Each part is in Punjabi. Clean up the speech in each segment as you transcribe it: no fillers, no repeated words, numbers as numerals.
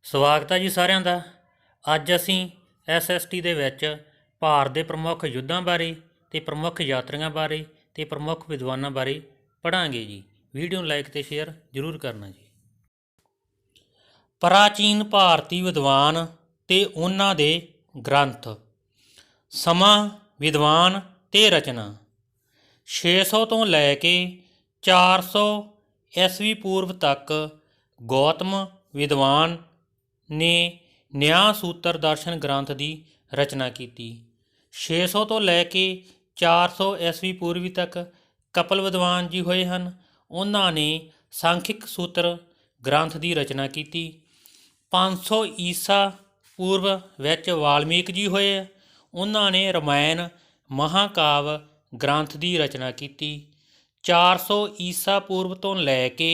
ਸਵਾਗਤ ਹੈ ਜੀ ਸਾਰਿਆਂ ਦਾ। ਅੱਜ ਅਸੀਂ SST ਦੇ ਵਿੱਚ ਭਾਰਤ ਦੇ ਪ੍ਰਮੁੱਖ ਯੁੱਧਾਂ ਬਾਰੇ ਤੇ ਪ੍ਰਮੁੱਖ ਯਾਤਰੀਆਂ ਬਾਰੇ ਤੇ ਪ੍ਰਮੁੱਖ ਵਿਦਵਾਨਾਂ ਬਾਰੇ ਪੜ੍ਹਾਂਗੇ ਜੀ। ਵੀਡੀਓ ਨੂੰ ਲਾਈਕ ਤੇ ਸ਼ੇਅਰ ਜ਼ਰੂਰ ਕਰਨਾ ਜੀ। ਪ੍ਰਾਚੀਨ ਭਾਰਤੀ ਵਿਦਵਾਨ ਤੇ ਉਹਨਾਂ ਦੇ ਗ੍ਰੰਥ। ਸਮਾਂ, ਵਿਦਵਾਨ ਤੇ ਰਚਨਾ। 600 ਤੋਂ ਲੈ ਕੇ 400 ਈਸਵੀ ਪੂਰਵ ਤੱਕ ਗੌਤਮ ਵਿਦਵਾਨ ਨੇ ਨਿਆਂ ਸੂਤਰ ਦਰਸ਼ਨ ਗ੍ਰੰਥ ਦੀ ਰਚਨਾ ਕੀਤੀ। 600 ਤੋਂ ਲੈ ਕੇ 400 ਈਸਵੀ ਪੂਰਵੀ ਤੱਕ ਕਪਲ ਵਿਦਵਾਨ ਜੀ ਹੋਏ ਹਨ। ਉਹਨਾਂ ਨੇ ਸੰਖਿਕ ਸੂਤਰ ਗ੍ਰੰਥ ਦੀ ਰਚਨਾ ਕੀਤੀ। 500 ਈਸਾ ਪੂਰਵ ਵਿੱਚ ਵਾਲਮੀਕ ਜੀ ਹੋਏ। ਉਹਨਾਂ ਨੇ ਰਮਾਇਣ ਮਹਾਂਕਾਵ ਗ੍ਰੰਥ ਦੀ ਰਚਨਾ ਕੀਤੀ। 400 ਈਸਾ ਪੂਰਵ ਤੋਂ ਲੈ ਕੇ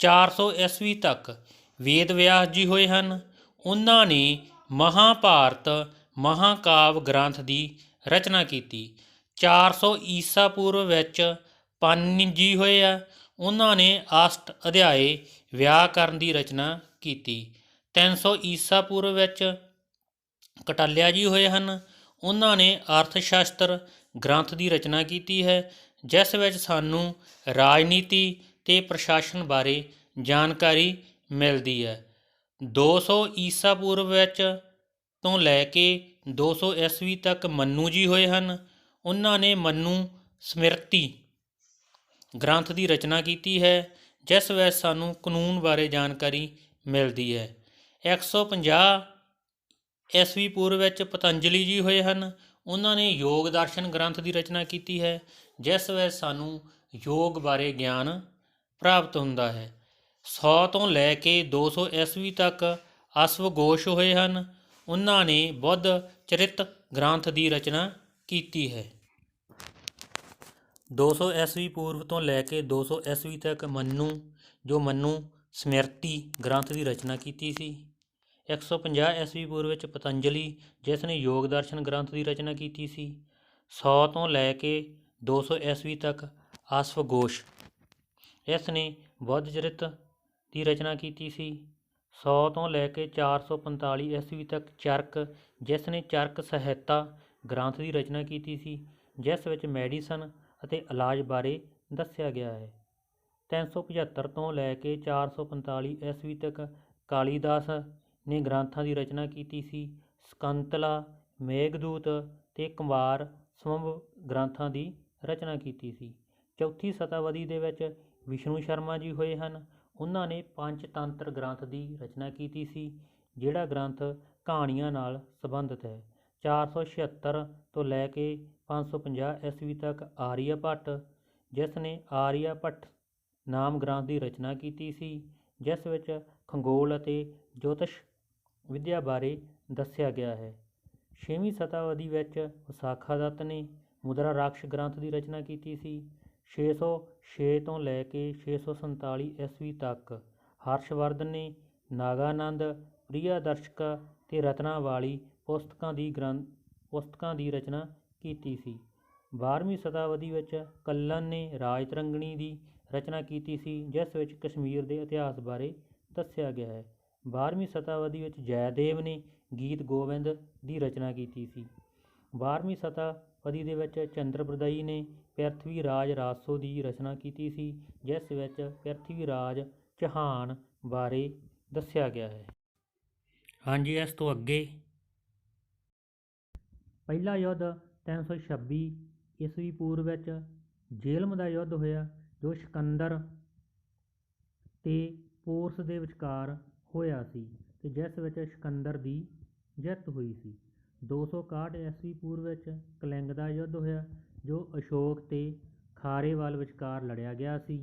400 ਈਸਵੀ ਤੱਕ ਵੇਦ ਵਿਆਸ ਜੀ ਹੋਏ ਹਨ। ਉਹਨਾਂ ਨੇ ਮਹਾਂਭਾਰਤ ਮਹਾਂਕਾਵ ਗ੍ਰੰਥ ਦੀ ਰਚਨਾ ਕੀਤੀ। 400 ਈਸਾ ਪੂਰਵ ਵਿੱਚ ਪਾਣਿਨੀ ਜੀ ਹੋਏ ਆ। ਉਹਨਾਂ ਨੇ ਅਸ਼ਟ ਅਧਿਆਏ ਵਿਆਕਰਨ ਦੀ ਰਚਨਾ ਕੀਤੀ। 300 ਈਸਾ ਪੂਰਵ ਵਿੱਚ ਕਟਾਲਿਆ ਜੀ ਹੋਏ ਹਨ। ਉਹਨਾਂ ਨੇ ਅਰਥ ਸ਼ਾਸਤਰ ਗ੍ਰੰਥ ਦੀ ਰਚਨਾ ਕੀਤੀ ਹੈ, ਜਿਸ ਵਿੱਚ ਸਾਨੂੰ ਰਾਜਨੀਤੀ ਤੇ ਪ੍ਰਸ਼ਾਸਨ ਬਾਰੇ ਜਾਣਕਾਰੀ ਮਿਲਦੀ ਹੈ। 200 ਈਸਾ ਪੂਰਵ ਵਿੱਚ ਤੋਂ ਲੈ ਕੇ 200 ਈਸਵੀ ਤੱਕ ਮੰਨੂ ਜੀ ਹੋਏ ਹਨ। ਉਹਨਾਂ ਨੇ ਮੰਨੂ ਸਮ੍ਰਿਤੀ ਗ੍ਰੰਥ ਦੀ ਰਚਨਾ ਕੀਤੀ ਹੈ, ਜਿਸ ਵਿੱਚ ਸਾਨੂੰ ਕਾਨੂੰਨ ਬਾਰੇ ਜਾਣਕਾਰੀ ਮਿਲਦੀ ਹੈ। 150 ਈਸਵੀ ਪੂਰਵ ਵਿੱਚ ਪਤੰਜਲੀ ਜੀ ਹੋਏ ਹਨ। ਉਹਨਾਂ ਨੇ ਯੋਗ ਦਰਸ਼ਨ ਗ੍ਰੰਥ ਦੀ ਰਚਨਾ ਕੀਤੀ ਹੈ, ਜਿਸ ਵਿੱਚ ਸਾਨੂੰ ਯੋਗ ਬਾਰੇ ਗਿਆਨ ਪ੍ਰਾਪਤ ਹੁੰਦਾ ਹੈ। 100 ਤੋਂ ਲੈ ਕੇ 200 ਈਸਵੀ ਤੱਕ ਅਸ਼ਵਘੋਸ਼ ਹੋਏ ਹਨ। ਉਹਨਾਂ ਨੇ ਬੁੱਧ ਚਰਿਤ ਗ੍ਰੰਥ ਦੀ ਰਚਨਾ ਕੀਤੀ ਹੈ। 200 ਈਸਵੀ ਪੂਰਵ ਤੋਂ ਲੈ ਕੇ 200 ਈਸਵੀ ਤੱਕ ਮੰਨੂ ਸਮ੍ਰਿਤੀ ਗ੍ਰੰਥ ਦੀ ਰਚਨਾ ਕੀਤੀ ਸੀ। 150 ਈਸਵੀ ਪੂਰਵ ਵਿੱਚ ਪਤੰਜਲੀ, ਜਿਸ ਨੇ ਯੋਗ ਦਰਸ਼ਨ ਗ੍ਰੰਥ ਦੀ ਰਚਨਾ ਕੀਤੀ ਸੀ। 100 ਤੋਂ ਲੈ ਕੇ 200 ਈਸਵੀ ਤੱਕ ਅਸ਼ਵਘੋਸ਼, ਇਸ ਨੇ ਬੁੱਧ ਚਰਿਤ ਦੀ ਰਚਨਾ ਕੀਤੀ ਸੀ। 100 ਤੋਂ ਲੈ ਕੇ 445 ਈਸਵੀ ਤੱਕ ਚਰਕ, ਜਿਸ ਨੇ ਚਰਕ ਸੰਹਿਤਾ ਗ੍ਰੰਥ ਦੀ ਰਚਨਾ ਕੀਤੀ ਸੀ, ਜਿਸ ਵਿੱਚ ਮੈਡੀਸਨ ਅਤੇ ਇਲਾਜ ਬਾਰੇ ਦੱਸਿਆ ਗਿਆ ਹੈ। 375 ਤੋਂ ਲੈ ਕੇ 445 ਈਸਵੀ ਤੱਕ ਕਾਲੀਦਾਸ ਨੇ ਗ੍ਰੰਥਾਂ ਦੀ ਰਚਨਾ ਕੀਤੀ ਸੀ। ਸਕੁੰਤਲਾ, ਮੇਘਦੂਤ ਤੇ ਕੁਮਾਰ ਸੰਭਵ ਗ੍ਰੰਥਾਂ ਦੀ ਰਚਨਾ ਕੀਤੀ ਸੀ। ਚੌਥੀ ਸ਼ਤਾਬਦੀ ਦੇ ਵਿੱਚ ਵਿਸ਼ਨੂੰ ਸ਼ਰਮਾ ਜੀ ਹੋਏ ਹਨ। ਉਹਨਾਂ ਨੇ ਪੰਚਤੰਤਰ ਗ੍ਰੰਥ ਦੀ ਰਚਨਾ ਕੀਤੀ ਸੀ, ਜਿਹੜਾ ਗ੍ਰੰਥ ਕਹਾਣੀਆਂ ਨਾਲ ਸੰਬੰਧਿਤ ਹੈ। 476 ਤੋਂ ਲੈ ਕੇ 550 ਈਸਵੀ ਤੱਕ ਆਰੀਆ ਭੱਟ, ਜਿਸ ਨੇ ਆਰੀਆ ਭੱਟ ਨਾਮ ਗ੍ਰੰਥ ਦੀ ਰਚਨਾ ਕੀਤੀ ਸੀ, ਜਿਸ ਵਿੱਚ ਖਗੋਲ ਅਤੇ ਜੋਤਿਸ਼ ਵਿਦਿਆ ਬਾਰੇ ਦੱਸਿਆ ਗਿਆ ਹੈ। 6ਵੀਂ ਸ਼ਤਾਬਦੀ ਵਿੱਚ ਵਿਸਾਖਾ ਦੱਤ ਨੇ ਮੁਦਰਾ ਰਾਕਸ਼ ਗ੍ਰੰਥ ਦੀ ਰਚਨਾ ਕੀਤੀ ਸੀ। 606 ਤੋਂ ਲੈ ਕੇ 647 ਈਸਵੀ ਤੱਕ ਹਰਸ਼ਵਰਧਨ ਨੇ ਨਾਗਾਨੰਦ, ਪ੍ਰਿਯਦਰਸ਼ਕਾ ਤੇ ਰਤਨਾਵਲੀ ਪੁਸਤਕਾਂ ਦੀ ਰਚਨਾ ਕੀਤੀ ਸੀ। 12ਵੀਂ ਸ਼ਤਾਬਦੀ ਵਿੱਚ ਕੱਲਨ ਨੇ ਰਾਜਤਰੰਗਣੀ ਦੀ ਰਚਨਾ ਕੀਤੀ ਸੀ, ਜਿਸ ਵਿੱਚ ਕਸ਼ਮੀਰ ਦੇ ਇਤਿਹਾਸ ਬਾਰੇ ਦੱਸਿਆ ਗਿਆ ਹੈ। 12ਵੀਂ ਸ਼ਤਾਬਦੀ ਵਿੱਚ ਜੈਦੇਵ ਨੇ ਗੀਤ ਗੋਬਿੰਦ ਦੀ ਰਚਨਾ ਕੀਤੀ ਸੀ। 12ਵੀਂ ਸ਼ਤਾਬਦੀ ਦੇ ਵਿੱਚ ਚੰਦਰਬਰਦਈ ਨੇ ਪ੍ਰਿਥਵੀ ਰਾਜ ਰਾਸੋ ਦੀ ਰਚਨਾ ਕੀਤੀ ਸੀ, ਜਿਸ ਵਿੱਚ ਪ੍ਰਿਥਵੀ ਰਾਜ ਚੌਹਾਨ ਬਾਰੇ ਦੱਸਿਆ ਗਿਆ ਹੈ। ਹਾਂਜੀ, ਇਸ ਤੋਂ ਅੱਗੇ ਪਹਿਲਾ ਯੁੱਧ 326 ਈਸਵੀ ਪੂਰਵ ਵਿੱਚ ਜੇਹਲਮ ਦਾ ਯੁੱਧ ਹੋਇਆ, ਜੋ ਸਿਕੰਦਰ ਤੇ ਪੋਰਸ ਦੇ ਵਿਚਕਾਰ ਹੋਇਆ ਸੀ ਤੇ ਜਿਸ ਵਿੱਚ ਸਿਕੰਦਰ ਦੀ ਜਿੱਤ ਹੋਈ ਸੀ। 261 ਈਸਵੀ ਪੂਰਵ ਵਿੱਚ ਕਲਿੰਗ ਦਾ ਯੁੱਧ ਹੋਇਆ, ਜੋ ਅਸ਼ੋਕ ਤੇ ਖਾਰੇਵਾਲ ਵਿਚਕਾਰ ਲੜਿਆ ਗਿਆ ਸੀ।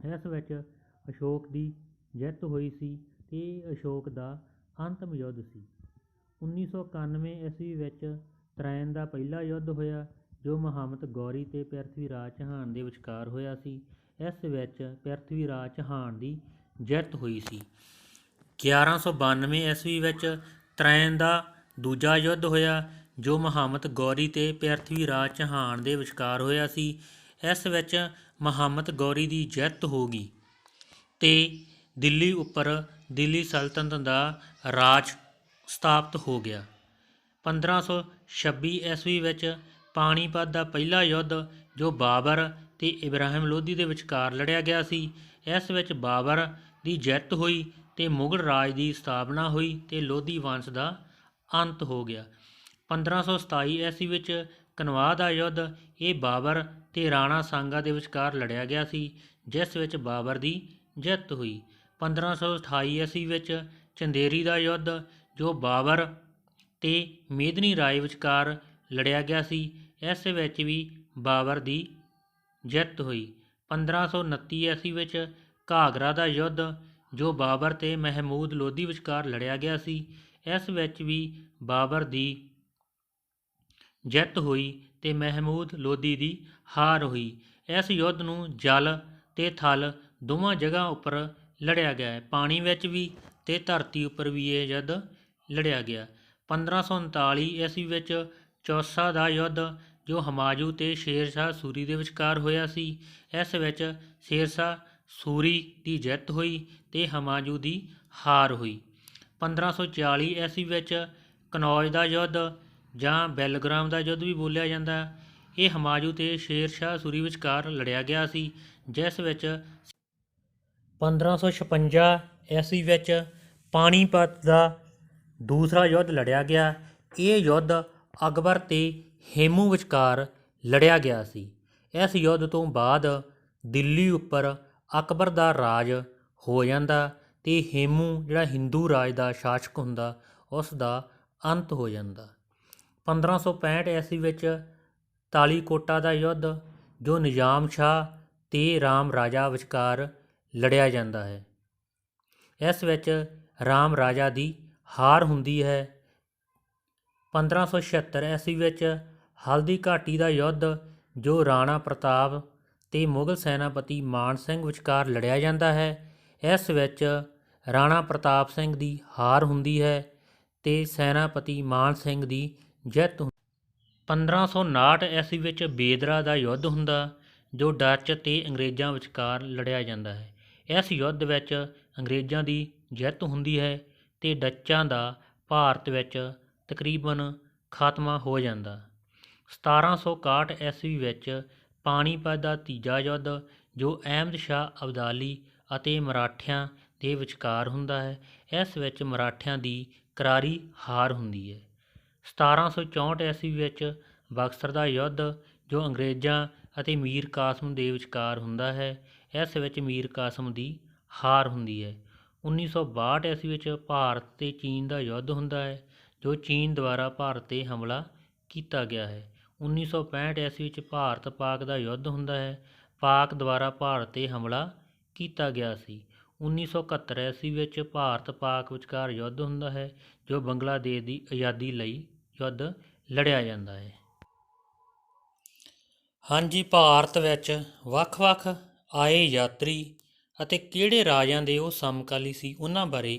ਇਸ ਵਿੱਚ ਅਸ਼ੋਕ ਦੀ ਜਿੱਤ ਹੋਈ ਸੀ ਤੇ ਅਸ਼ੋਕ ਦਾ ਅੰਤਮ ਯੁੱਧ ਸੀ। 1991 ਈਸਵੀ ਵਿੱਚ ਤਰਾਇਨ ਦਾ ਪਹਿਲਾ ਯੁੱਧ ਹੋਇਆ, ਜੋ ਮੁਹੰਮਦ ਗੌਰੀ ਤੇ ਪ੍ਰਿਥਵੀ ਰਾਜ ਚੌਹਾਨ ਦੇ ਵਿਚਕਾਰ ਹੋਇਆ ਸੀ। ਇਸ ਵਿੱਚ ਪ੍ਰਿਥਵੀ ਰਾਜ ਚੌਹਾਨ ਦੀ ਜਿੱਤ ਹੋਈ ਸੀ। 1192 ਈਸਵੀ ਵਿੱਚ ਤਰਾਇਨ ਦਾ ਦੂਜਾ ਯੁੱਧ ਹੋਇਆ, ਜੋ ਮੁਹੰਮਦ ਗੌਰੀ ਤੇ ਪ੍ਰਿਥਵੀ ਰਾਜ ਚੌਹਾਨ ਦੇ ਵਿਚਕਾਰ ਹੋਇਆ ਸੀ। ਇਸ ਵਿੱਚ ਮੁਹੰਮਦ ਗੌਰੀ ਦੀ ਜਿੱਤ ਹੋ ਗਈ ਤੇ ਦਿੱਲੀ ਉੱਪਰ ਦਿੱਲੀ ਸਲਤਨਤ ਦਾ ਰਾਜ ਸਥਾਪਿਤ ਹੋ ਗਿਆ। 1526 ਈਸਵੀ ਵਿੱਚ ਪਾਣੀਪਤ ਦਾ ਪਹਿਲਾ ਯੁੱਧ ਜੋ ਬਾਬਰ ਤੇ ਇਬਰਾਹਿਮ ਲੋਧੀ ਦੇ ਵਿਚਕਾਰ ਲੜਿਆ ਗਿਆ ਸੀ, ਇਸ ਵਿੱਚ ਬਾਬਰ ਦੀ ਜਿੱਤ ਹੋਈ ਤੇ ਮੁਗਲ ਰਾਜ ਦੀ ਸਥਾਪਨਾ ਹੋਈ ਤੇ ਲੋਧੀ ਵੰਸ਼ ਦਾ ਅੰਤ ਹੋ ਗਿਆ। 1527 ਈਸਵੀ ਵਿੱਚ ਕਨਵਾ ਦਾ ਯੁੱਧ ਇਹ ਬਾਬਰ ਤੇ ਰਾਣਾ ਸਾਂਗਾ ਦੇ ਵਿਚਕਾਰ ਲੜਿਆ ਗਿਆ ਸੀ, ਜਿਸ ਵਿੱਚ ਬਾਬਰ ਦੀ ਜਿੱਤ ਹੋਈ। 1528 ਈਸਵੀ ਵਿੱਚ ਚੰਦੇਰੀ ਦਾ ਯੁੱਧ ਜੋ ਬਾਬਰ ਤੇ ਮੇਦਨੀ ਰਾਏ ਵਿਚਕਾਰ ਲੜਿਆ ਗਿਆ ਸੀ, ਇਸ ਵਿੱਚ ਵੀ ਬਾਬਰ ਦੀ ਜਿੱਤ ਹੋਈ। 1529 ਈਸਵੀ ਵਿੱਚ ਘਾਗਰਾ ਦਾ ਯੁੱਧ ਜੋ ਬਾਬਰ ਤੇ ਮਹਿਮੂਦ ਲੋਧੀ ਵਿਚਕਾਰ ਲੜਿਆ ਗਿਆ ਸੀ, ਇਸ ਵਿੱਚ ਵੀ ਬਾਬਰ ਦੀ ਜਿੱਤ ਹੋਈ ਤੇ ਮਹਿਮੂਦ ਲੋਧੀ ਦੀ ਹਾਰ ਹੋਈ। ਇਸ ਯੁੱਧ ਨੂੰ ਜਲ ਤੇ ਥਲ ਦੋਵਾਂ ਜਗ੍ਹਾ ਉੱਪਰ ਲੜਿਆ ਗਿਆ ਹੈ, ਪਾਣੀ ਵਿੱਚ ਵੀ ਤੇ ਧਰਤੀ ਉੱਪਰ ਵੀ ਇਹ ਯੁੱਧ ਲੜਿਆ ਗਿਆ। 1539 ਈਸਵੀ ਵਿੱਚ ਚੌਸਾ ਦਾ ਯੁੱਧ ਜੋ ਹਮਾਯੂ ਤੇ ਸ਼ੇਰ ਸ਼ਾਹ ਸੂਰੀ ਦੇ ਵਿਚਕਾਰ ਹੋਇਆ ਸੀ, ਇਸ ਵਿੱਚ ਸ਼ੇਰ ਸ਼ਾਹ ਸੂਰੀ ਦੀ ਜਿੱਤ ਹੋਈ ਤੇ ਹਮਾਯੂ ਦੀ ਹਾਰ ਹੋਈ। 1540 ਈਸਵੀ ਵਿੱਚ ਕਨੌਜ ਦਾ ਯੁੱਧ ਜਾਂ ਬੈਲਗ੍ਰਾਮ ਦਾ ਯੁੱਧ ਵੀ ਬੋਲਿਆ ਜਾਂਦਾ, ਇਹ ਹਮਾਯੂ ਤੇ ਸ਼ੇਰ ਸ਼ਾਹ ਸੂਰੀ ਵਿਚਕਾਰ ਲੜਿਆ ਗਿਆ ਸੀ, ਜਿਸ ਵਿੱਚ 1556 ਈਸਵੀ ਵਿੱਚ ਪਾਣੀਪਤ ਦਾ ਦੂਸਰਾ ਯੁੱਧ ਲੜਿਆ ਗਿਆ। ਇਹ ਯੁੱਧ ਅਕਬਰ ਤੇ ਹੇਮੂ ਵਿਚਕਾਰ ਲੜਿਆ ਗਿਆ ਸੀ। ਇਸ ਯੁੱਧ ਤੋਂ ਬਾਅਦ ਦਿੱਲੀ ਉੱਪਰ ਅਕਬਰ ਦਾ ਰਾਜ ਹੋ ਜਾਂਦਾ ਤੇ ਹੇਮੂ ਜਿਹੜਾ ਹਿੰਦੂ ਰਾਜ ਦਾ ਸ਼ਾਸਕ ਹੁੰਦਾ ਉਸ ਦਾ ਅੰਤ ਹੋ ਜਾਂਦਾ। 1565 ਈਸਵੀ ਵਿੱਚ ਤਾਲੀਕੋਟਾ ਦਾ ਯੁੱਧ ਜੋ ਨਿਜ਼ਾਮ ਸ਼ਾਹ ਤੇ ਰਾਮ ਰਾਜਾ ਵਿਚਕਾਰ ਲੜਿਆ ਜਾਂਦਾ ਹੈ, ਇਸ ਵਿੱਚ ਰਾਮ ਰਾਜਾ ਦੀ ਹਾਰ ਹੁੰਦੀ ਹੈ। 1576 ਈਸਵੀ ਵਿੱਚ ਹਲਦੀ ਘਾਟੀ ਦਾ ਯੁੱਧ ਜੋ ਰਾਣਾ ਪ੍ਰਤਾਪ ਤੇ ਮੁਗਲ ਸੈਨਾਪਤੀ ਮਾਨ ਸਿੰਘ ਵਿਚਕਾਰ ਲੜਿਆ ਜਾਂਦਾ ਹੈ, ਇਸ ਵਿੱਚ ਰਾਣਾ ਪ੍ਰਤਾਪ ਸਿੰਘ ਦੀ ਹਾਰ ਹੁੰਦੀ ਹੈ ਤੇ ਸੈਨਾਪਤੀ ਮਾਨ ਸਿੰਘ ਦੀ ਜਿੱਤ ਹੁੰਦੀ। 1559 ਈਸਵੀ ਵਿੱਚ ਬੇਦਰਾ ਦਾ ਯੁੱਧ ਹੁੰਦਾ ਜੋ ਡੱਚ ਤੇ ਅੰਗਰੇਜ਼ਾਂ ਵਿਚਕਾਰ ਲੜਿਆ ਜਾਂਦਾ ਹੈ। ਇਸ ਯੁੱਧ ਵਿੱਚ ਅੰਗਰੇਜ਼ਾਂ ਦੀ ਜਿੱਤ ਹੁੰਦੀ ਹੈ ਤੇ ਡੱਚਾਂ ਦਾ ਭਾਰਤ ਵਿੱਚ ਤਕਰੀਬਨ ਖਾਤਮਾ ਹੋ ਜਾਂਦਾ। 1761 ਈਸਵੀ ਵਿੱਚ ਪਾਣੀਪਤ ਦਾ ਤੀਜਾ ਯੁੱਧ ਜੋ ਅਹਿਮਦ ਸ਼ਾਹ ਅਬਦਾਲੀ ਅਤੇ ਮਰਾਠਿਆਂ ਦੇ ਵਿਚਕਾਰ ਹੁੰਦਾ ਹੈ, ਇਸ ਵਿੱਚ ਮਰਾਠਿਆਂ ਦੀ ਕਰਾਰੀ ਹਾਰ ਹੁੰਦੀ ਹੈ। 1764 ਈਸਵੀ ਵਿੱਚ ਬਕਸਰ ਦਾ ਯੁੱਧ ਜੋ ਅੰਗਰੇਜ਼ਾਂ ਅਤੇ ਮੀਰ ਕਾਸਮ ਦੇ ਵਿਚਕਾਰ ਹੁੰਦਾ ਹੈ, ਇਸ ਵਿੱਚ ਮੀਰ ਕਾਸਮ ਦੀ ਹਾਰ ਹੁੰਦੀ ਹੈ। 1962 ਈਸਵੀ ਵਿੱਚ ਭਾਰਤ ਤੇ ਚੀਨ ਦਾ ਯੁੱਧ ਹੁੰਦਾ ਹੈ ਜੋ ਚੀਨ ਦੁਆਰਾ ਭਾਰਤ 'ਤੇ ਹਮਲਾ ਕੀਤਾ ਗਿਆ ਹੈ। 1965 ਈਸਵੀ ਵਿੱਚ ਭਾਰਤ ਪਾਕ ਦਾ ਯੁੱਧ ਹੁੰਦਾ ਹੈ, ਪਾਕ ਦੁਆਰਾ ਭਾਰਤ 'ਤੇ ਹਮਲਾ ਕੀਤਾ ਗਿਆ ਸੀ। 1971 ਈਸਵੀ ਵਿੱਚ ਭਾਰਤ ਪਾਕ ਵਿਚਕਾਰ ਯੁੱਧ ਹੁੰਦਾ ਹੈ ਜੋ ਬੰਗਲਾਦੇਸ਼ ਦੀ ਆਜ਼ਾਦੀ ਲਈ ਯੁੱਧ ਲੜਿਆ ਜਾਂਦਾ ਹੈ। ਹਾਂਜੀ, ਭਾਰਤ ਵਿੱਚ ਵੱਖ-ਵੱਖ ਆਏ ਯਾਤਰੀ ਅਤੇ ਕਿਹੜੇ ਰਾਜਿਆਂ ਦੇ ਉਹ ਸਮਕਾਲੀ ਸੀ ਉਹਨਾਂ ਬਾਰੇ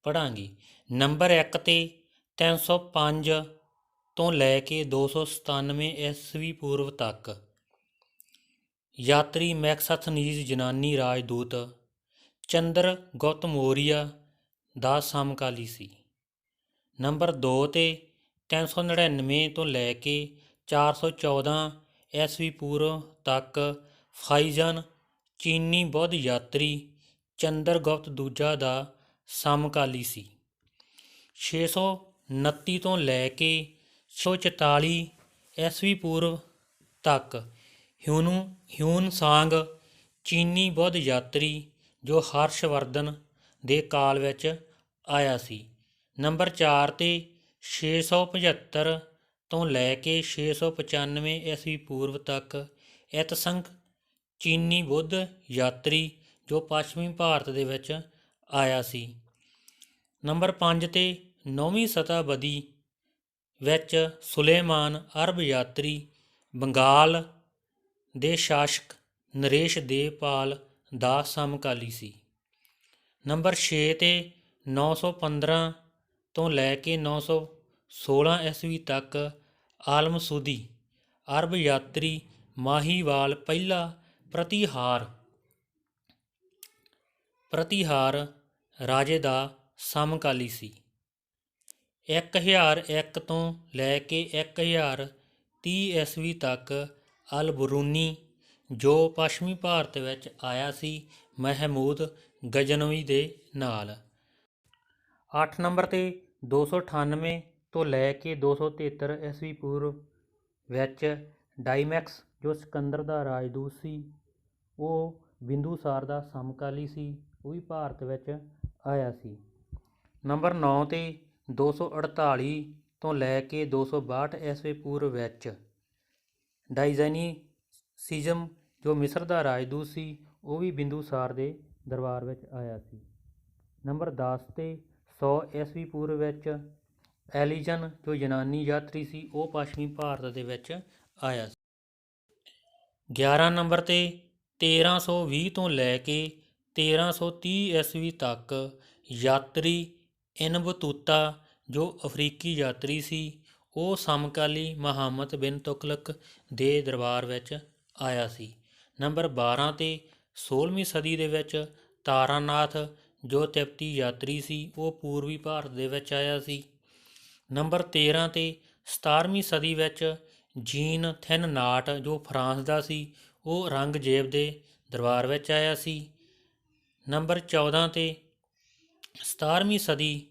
ਪੜ੍ਹਾਂਗੇ। ਨੰਬਰ 1 'ਤੇ 305 ਤੋਂ ਲੈ ਕੇ 297 ਈਸਵੀ ਪੂਰਵ ਤੱਕ ਯਾਤਰੀ ਮੈਕਸਥਨੀਜ਼ ਯੂਨਾਨੀ ਰਾਜਦੂਤ ਚੰਦਰ ਗੁਪਤ ਮੌਰੀਆ ਦਾ ਸਮਕਾਲੀ ਸੀ। ਨੰਬਰ 2 'ਤੇ 399 ਤੋਂ ਲੈ ਕੇ 414 ਈਸਵੀ ਪੂਰਵ ਤੱਕ ਫਾਈਜ਼ਨ ਚੀਨੀ ਬੁੱਧ ਯਾਤਰੀ ਚੰਦਰ ਗੁਪਤ ਦੂਜਾ ਦਾ ਸਮਕਾਲੀ ਸੀ। 629 ਤੋਂ ਲੈ ਕੇ 644 ਈਸਵੀ ਪੂਰਵ ਤੱਕ ਹਿਊਨ-ਸਾਂਗ ਚੀਨੀ ਬੁੱਧ ਯਾਤਰੀ ਜੋ ਹਰਸ਼ਵਰਧਨ ਦੇ ਕਾਲ ਵਿੱਚ ਆਇਆ ਸੀ। ਨੰਬਰ 4 'ਤੇ 675 ਤੋਂ ਲੈ ਕੇ 695 ਈਸਵੀ ਪੂਰਵ ਤੱਕ ਇਤਸੰਗ ਚੀਨੀ ਬੁੱਧ ਯਾਤਰੀ ਜੋ ਪੱਛਮੀ ਭਾਰਤ ਦੇ ਵਿੱਚ ਆਇਆ ਸੀ। ਨੰਬਰ 5 'ਤੇ 9ਵੀਂ ਸ਼ਤਾਬਦੀ ਵਿੱਚ ਸੁਲੇਮਾਨ ਅਰਬ ਯਾਤਰੀ ਬੰਗਾਲ ਦੇ ਸ਼ਾਸਕ ਨਰੇਸ਼ ਦੇਵਪਾਲ ਦਾ ਸਮਕਾਲੀ ਸੀ। ਨੰਬਰ 6 'ਤੇ 915 ਤੋਂ ਲੈ ਕੇ 916 ਈਸਵੀ ਤੱਕ ਆਲਮਸੂਦੀ ਅਰਬ ਯਾਤਰੀ ਮਾਹੀਵਾਲ ਪਹਿਲਾ ਪ੍ਰਤੀਹਾਰ ਰਾਜੇ ਦਾ ਸਮਕਾਲੀ ਸੀ। 1001 ਤੋਂ ਲੈ ਕੇ 1030 ਈਸਵੀ ਤੱਕ ਅਲ ਬਰੂਨੀ ਜੋ ਪੱਛਮੀ ਭਾਰਤ ਵਿੱਚ ਆਇਆ ਸੀ ਮਹਿਮੂਦ ਗਜ਼ਨਵੀ ਦੇ ਨਾਲ। 8 ਨੰਬਰ 'ਤੇ 298 ਤੋਂ ਲੈ ਕੇ 273 ਈਸਵੀ ਪੂਰਵ ਵਿੱਚ ਡਾਈਮੈਕਸ ਜੋ ਸਿਕੰਦਰ ਦਾ ਰਾਜਦੂਤ ਸੀ, ਉਹ ਬਿੰਦੂਸਾਰ ਦਾ ਸਮਕਾਲੀ ਸੀ, ਉਹ ਵੀ ਭਾਰਤ ਵਿੱਚ ਆਇਆ ਸੀ। ਨੰਬਰ 9 'ਤੇ 248 ਤੋਂ ਲੈ ਕੇ 262 ਈਸਵੀ ਪੂਰਵ ਵਿੱਚ ਡਾਈਜ਼ਨੀਸਿਜ਼ਮ ਜੋ ਮਿਸਰ ਦਾ ਰਾਜਦੂਤ ਸੀ, ਉਹ ਵੀ ਬਿੰਦੂਸਾਰ ਦੇ ਦਰਬਾਰ ਵਿੱਚ ਆਇਆ ਸੀ। ਨੰਬਰ 10 'ਤੇ 100 ਈਸਵੀ ਪੂਰਵ ਵਿੱਚ ਐਲੀਜਨ ਜੋ ਯੂਨਾਨੀ ਯਾਤਰੀ ਸੀ, ਉਹ ਪੱਛਮੀ ਭਾਰਤ ਦੇ ਵਿੱਚ ਆਇਆ ਸੀ। 11 ਨੰਬਰ 'ਤੇ 1320 ਤੋਂ ਲੈ ਕੇ 1330 ਈਸਵੀ ਤੱਕ ਯਾਤਰੀ ਇਬਨ ਬਤੂਤਾ ਜੋ ਅਫਰੀਕੀ ਯਾਤਰੀ ਸੀ, ਉਹ ਸਮਕਾਲੀ ਮੁਹੰਮਦ ਬਿਨ ਤੁਗਲਕ ਦੇ ਦਰਬਾਰ ਵਿੱਚ ਆਇਆ ਸੀ। ਨੰਬਰ 12 'ਤੇ 16ਵੀਂ ਸਦੀ ਦੇ ਵਿੱਚ ਤਾਰਾਨਾਥ ਜੋ ਤਿੱਬਤੀ ਯਾਤਰੀ ਸੀ, ਉਹ ਪੂਰਬੀ ਭਾਰਤ ਦੇ ਵਿੱਚ ਆਇਆ ਸੀ। ਨੰਬਰ 13 'ਤੇ 17ਵੀਂ ਸਦੀ ਵਿੱਚ ਜੀਨ ਥਿਨ ਨਾਟ ਜੋ ਫਰਾਂਸ ਦਾ ਸੀ, ਉਹ ਔਰੰਗਜ਼ੇਬ ਦੇ ਦਰਬਾਰ ਵਿੱਚ ਆਇਆ ਸੀ। ਨੰਬਰ 14 'ਤੇ 17ਵੀਂ ਸਦੀ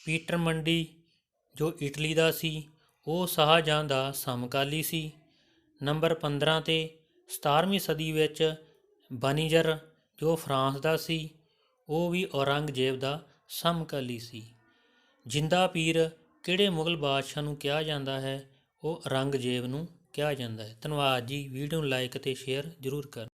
ਪੀਟਰ ਮੰਡੀ ਜੋ ਇਟਲੀ ਦਾ ਸੀ, ਉਹ ਸ਼ਾਹਜਹਾਂ ਦਾ ਸਮਕਾਲੀ ਸੀ। ਨੰਬਰ 15 'ਤੇ 17ਵੀਂ ਸਦੀ ਵਿੱਚ ਵਨਿਜਰ ਜੋ ਫਰਾਂਸ ਦਾ ਸੀ, ਉਹ ਵੀ ਔਰੰਗਜ਼ੇਬ ਦਾ ਸਮਕਾਲੀ ਸੀ। ਜਿੰਦਾ ਪੀਰ ਕਿਹੜੇ ਮੁਗਲ ਬਾਦਸ਼ਾਹ ਨੂੰ ਕਿਹਾ ਜਾਂਦਾ ਹੈ? ਉਹ ਔਰੰਗਜ਼ੇਬ ਨੂੰ ਕਿਹਾ ਜਾਂਦਾ ਹੈ। ਧੰਨਵਾਦ ਜੀ। ਵੀਡੀਓ ਨੂੰ ਲਾਈਕ ਅਤੇ ਸ਼ੇਅਰ ਜ਼ਰੂਰ ਕਰ।